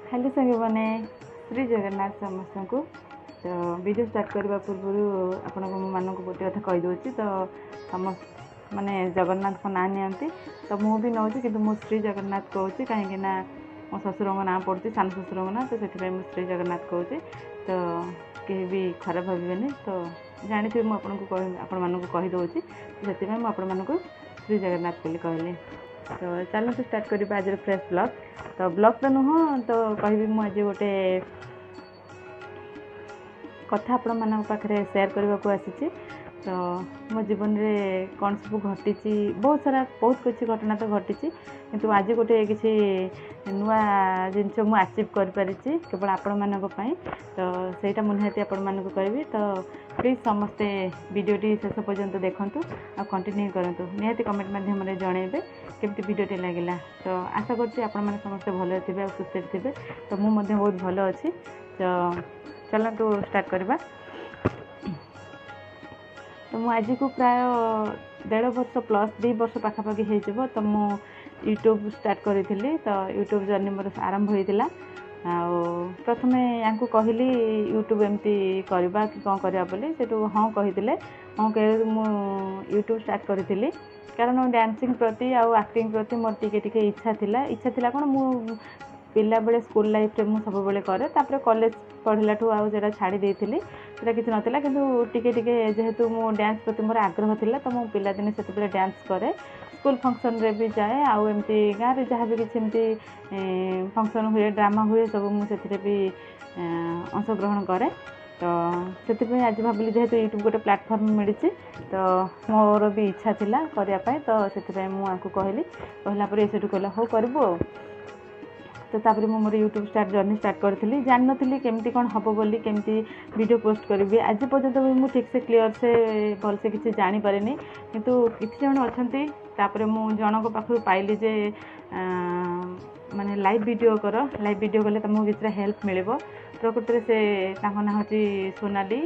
Hello संगे मैंने श्री जगन्नाथ समस्त को तो वीडियो स्टार्ट करने पूर्व आपण मानक गोटे कथा कहीदे तो समस्त माने जगन्नाथ को ना नि तो मुझे भी नौ कि श्री जगन्नाथ कहूँ कहीं मो ससुर ना पड़ती सान ससुर ना तो से श्री जगन्नाथ कहूँ तो कहीं भी खराब भावे तो जानी मुझे आपण मानक कहीदे तो से मुझे श्री जगन्नाथ बोली कहली तो चलो तो स्टार्ट करिबा आज फ्रेश ब्लॉग तो ब्लॉग तो नुह तो कहबी मु आज गोटे कथा आपण मानक पाखरे शेयर करबा को आसीची तो मो जीवन रे कौन सब घटी बहुत सारा बहुत किसी घटना तो घटी किंतु आज गोटे किसी नुआ जिनस मु अचीव कर पारि केवल आपण मानक पई तो सेटा मु निहाती आपण मानक कहबी तो प्लीज समस्ते वीडियोटी शेष पर्यंत देखंतु आ कंटिन्यू करंतु निहाती कमेंट माध्यम रे जणेबे केमती वीडियोटी लागला तो आशा करछि आपण माने समस्ते भले थिबे आ सुस्थ थिबे तो मु मध्ये बहुत भलो अछि तो चलंतु स्टार्ट करबा तो मु आज को प्राय 1.5 वर्ष प्लस 2 वर्ष पाखापाखि हो तो मु यूट्यूब स्टार्ट करी तो यूट्यूब जर्नी मोर आरंभ होता प्रथमे या कहली यूट्यूब एमती करवा कि कौन करवा बोली से हाँ कही हाँ कह मु यूट्यूब स्टार्ट करी कारण डांसिंग प्रति आउ एक्टिंग प्रति मोर टिके इच्छा थिला कौन मु पिला बेले स्कूल लाइफ रे मु सब बेले करे तापर कॉलेज पढ़ला ठू आउ जेटा छाड़ी देथिली सेटा किछ नथिला किंतु टिके जेहेतु मो डांस प्रति मोर आग्रह थिला तो मो पिला दिने सेते बेले डांस करे स्कूल फंक्शन रे भी जाए आउ एमती गाँ रे जहाँ भी किछ एमती फंक्शन हुए ड्रामा हुए सब मु सेथिरे भी अंशग्रहण करे तो से आज भाविली जेहेतु यूट्यूब गोटे प्लाटफर्म मिली तो मोर भी इच्छा थिला करिया पाए तो से मुझे कहली कहला पर से कहला हो करबो तो तापर मु मोर यूट्यूब जर्नी स्टार्ट करी जान नी केमती कौन हम बोली केमती वीडियो पोस्ट करी आज पर्यंत भी मुझे ठीक से क्लीयर से भल से किसी जानी पारिनी किंतु किसी जन अच्छा तापर मु जनक पाखु पाइली जे माने लाइव वीडियो कर लाइव वीडियो कले तुमको किसी हेल्प मिल प्रकृति से ना हूँ सोनाली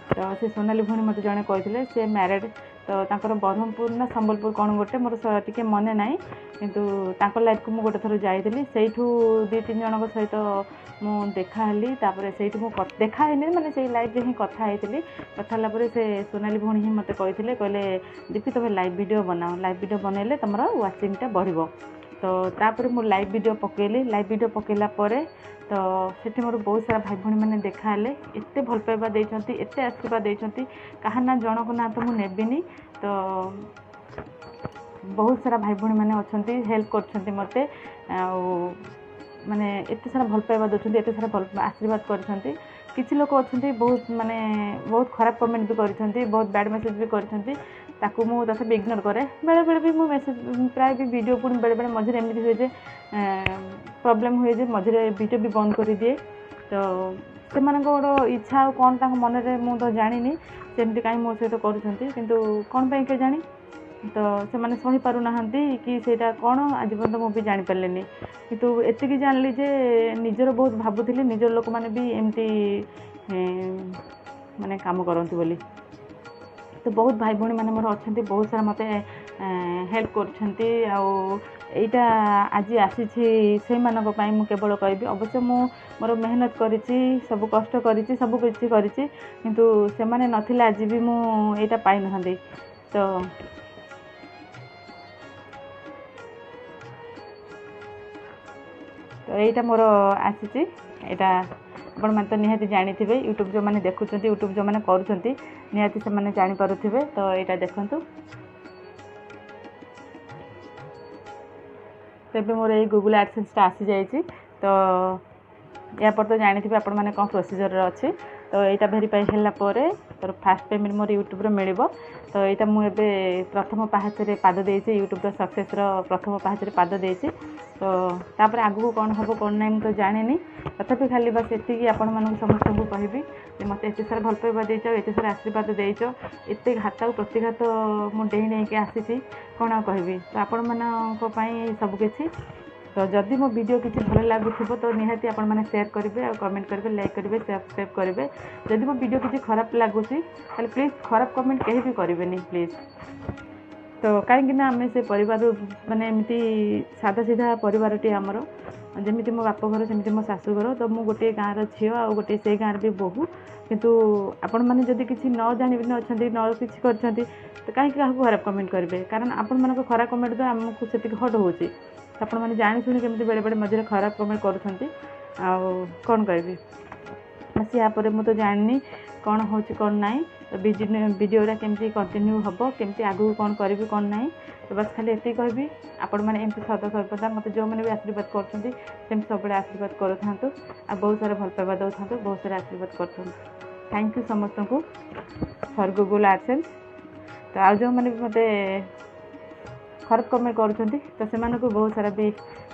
तो से सोनाली भूणी मत जड़े कहते से मैरिड तो तांकर ब्रह्मपुर ना संबलपुर कौन गोटे मोर टिके मन ना किंतु तांकर लाइफ को मुझे गोटे थर जाइली से 2-3 जन सहित मु देखाली तापर से देखाही माने से लाइव ही कथा होती कथा से सोनाली भूणी ही मत कहते कहले दीपी तुम लाइव वीडियो बनाओ लाइव वीडियो बनइले तुम वाचिंगटा बढ़िबो तो तापर मु लाइव वीडियो पकेली लाइव वीडियो पकेला परे तो सेठी मोर बहुत सारा भाई भणी मैंने देखाले एते भल पाइबा देइछंती एते आशीर्वाद देइछंती कहा ना जनक ना तो मु नेबिनी तो बहुत सारा भाई भणी मैंने अच्छंती हेल्प करछंती मते माने एते सारा भल पाइबा दोछंती एते सारा भल आशीर्वाद करछंती किछि लोक अच्छंती बहुत माने बहुत खराब कमेंट भी करछंती बहुत बैड मेसेज भी करछंती ताकू मु तथा इग्नोर करे बेले बेले भी मु मेसेज प्राय भी वीडियो पुणी बेले बेले मझे एमती हुए जे प्रॉब्लम हुए जे मझे वीडियो भी बंद कर दिए तो से इच्छा कौन मन में मुझे तो जानी सेमती कहीं मो सहित करुँच किंतु कौन पे के जानी तो से मैंने सही पार ना कि सेटा कौन आज पर्यटन मुझे जानी पारे किंतु एतिकी जानली जे निजर बहुत भावुली निजर लोक मैंने भी एमती माने काम करती बोली तो बहुत भाई भौणी मैंने मोर अच्छा बहुत सारा मत हेल्प करटा आज आसी से मानक मु केवल कहबी अवश्य मु मोर मेहनत करिछि सब कष्ट करिछि सब किछि करिछि किंतु से माने नथिले आज भी मु एटा पाई नहंदी तो एटा मोर आसी एटा आपण मैंने तो निहाती जानी थे यूट्यूब जो मैंने देखुं यूट्यूब जो मैंने करुँच निहाती से मैंने जानीपारे तो यहाँ देखूँ तेज मोर ये गूगल एडसेंस आसी जाइए तो या पर तो जानी थे आपण मैंने कौन प्रोसीजर अच्छी तो यहाँ वेरीफाई है तो फास्ट पेमेंट मोर यूट्यूब रे मिलिबो तो यहाँ मुझे प्रथम पाहाचरे पाद देइछि यूट्यूब सक्सेस प्रथम पाहाचरे पाद देइछि तो तापर आगु कौन हम कौन ना तो जानी तथापि खाली बस एति आपण मानक समस्त को कहबी मत एत सारा भल पाइबा देइछ एत सारा आशीर्वाद देइछ एत घात प्रतिघात मु डेई नहीं के आसी कौन कहबी तो आपण मानक पई सब किछि तो जदि मो वीडियो किसी भल लगुव तो निहाती आपण मैंने शेयर करेंगे और कमेंट करेंगे लाइक करेंगे सब्सक्राइब करेंगे जदि मो वीडियो किसी खराब लगुच प्लीज खराब कमेंट कहीं भी करेंगे प्लीज तो कहीं आम से परिवार माने एमती सादा सीधा परिवारटी आमर जमी मो बापघर सेमती मो शाशुघर तो मु गोटे गाँव झील आ गोटे से गाँव भी बोहू किंतु आपण मैंने जदि किसी न जानी अच्छा न किसी कर तो कहीं खराब कमेंट करेंगे कारण आपण मान खराब कमेंट तो आमको से हट हो आपण मैंने जानी शुणी केमती बेले बेले मझे खराब कमेंट कौन कह बस यापर मुझे तो जानी कौन हो कौन ना तो वीडियोटा केमती कंटिन्यू हम केमती आगू कौन करी कौन ना तो बस खाली ये कहबी आपण मैंने एमती सदा सर्वदा मत जो मैंने भी आशीर्वाद करते सब आशीर्वाद करूँ आ बहुत सारा भल पाइबा दौ बहुत सारा आशीर्वाद कर थैंक यू समस्त को फॉर गूगल एडसेंस तो आज जो मैंने मत खराब कमेंट करुँच तो से बहुत सारा भी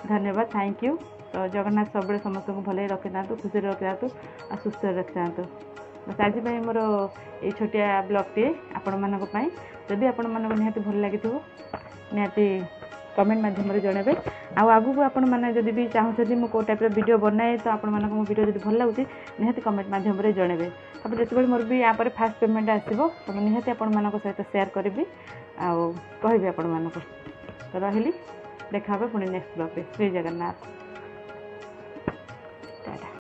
धन्यवाद थैंक यू तो जगन्नाथ सब समस्त को भले रखी था खुशी रखी था और सुस्थ रखी था बस आज मोर ये छोटिया ब्लॉगटे आपण मानी जदि आपण मानक निहाती भल लगी निहाती कमेंट मध्यम जनइबे आगू को आपण मैंने जब भी चाहते मुझे कौ टाइप वीडियो बनाए तो आपण मानक मो वीडियो जब भल लगुच निहाती कमेंट मध्यम जनइबे तापर जिते मोर भी यहाँ पर फास्ट पेमेंट आसो तो निहाती आपण मानक सहित शेयर करी आउ कहबी आपण मानक तो रही देखा पुणी नेक्स्ट ब्लॉग श्री जगन्नाथ।